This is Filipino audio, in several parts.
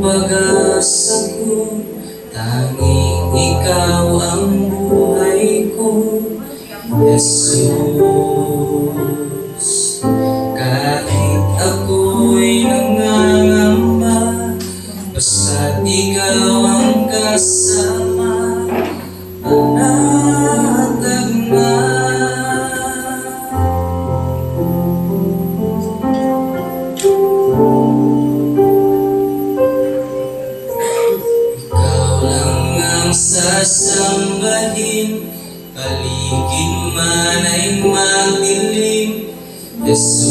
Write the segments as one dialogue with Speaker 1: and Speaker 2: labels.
Speaker 1: pag-asa ko, tanging ikaw ang buhay ko, Jesus. Kahit ako'y nangangamba, basta't ikaw ang kasama, panatag na. Ikaw lang ang sasambahin, paligid man ay magdilim, Jesus.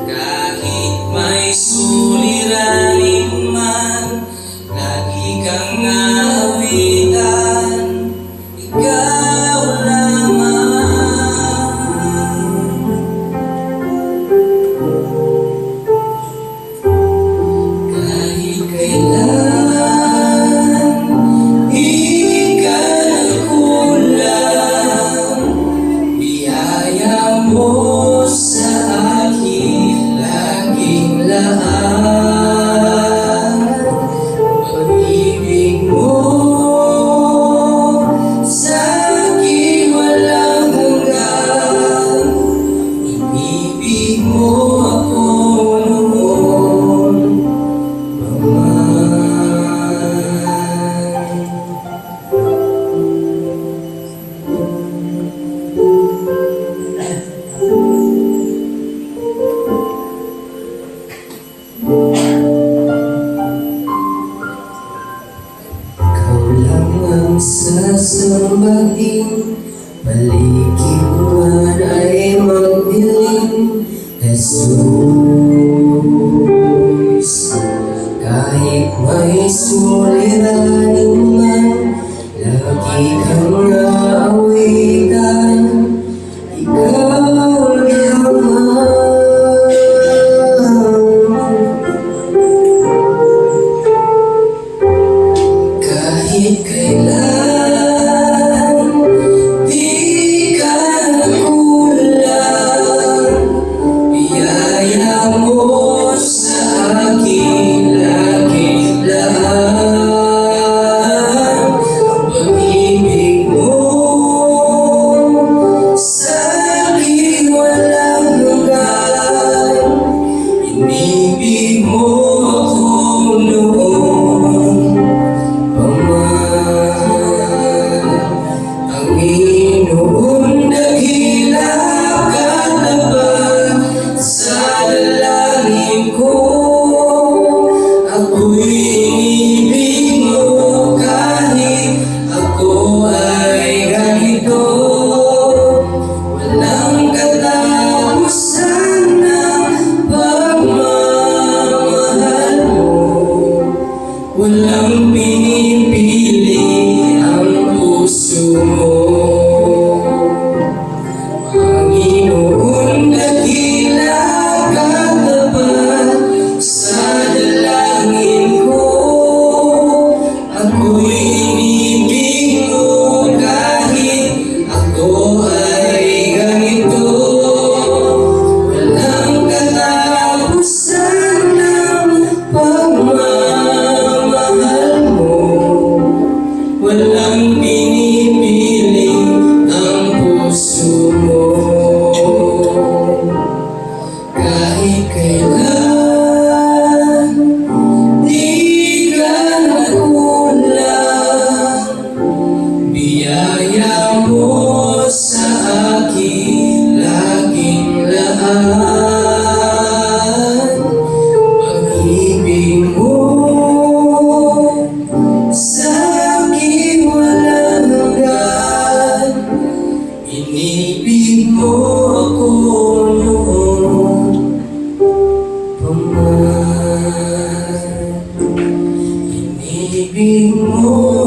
Speaker 1: Kahit may suliranin man, lagi kang aawitan, ikaw lamang. Kahit kailan di ka nagkulang, biyaya mo sa akin laging lahat. Pag-ibig mo sa akin walang hanggan, inibig mo ako noon pa man. Ikaw lang ang sasambahin, paligid man ay magdilim, Jesus. Kahit may suliranin man, lagi kang naawitan, ikaw lamang. Kahit kailan di ka nagkulang, biyaya mo sa akin laging lahat. Pag-ibig mo sa akin walang hanggan, inibig mo ako noon pa man. Panginoon, dakila ka na ba sa dalangin ko? Ako'y inibig mo kahit ako ay ganito. Walang katapusan ng pagmamahal mo, walang pinipili ang puso mo. Panginoon, dakila ka tapat sa dalangin ko. Ako'y inibig mo kahit ako ay ganito. Walang katapusan ng pagmamahal mo, walang pinipili ang puso mo. Kahit kailan di ka nagkulang, biyaya mo sa akin laging lahat. Pag-ibig mo sa akin walang hanggan, inibig mo ako noon pa man. Inibig mo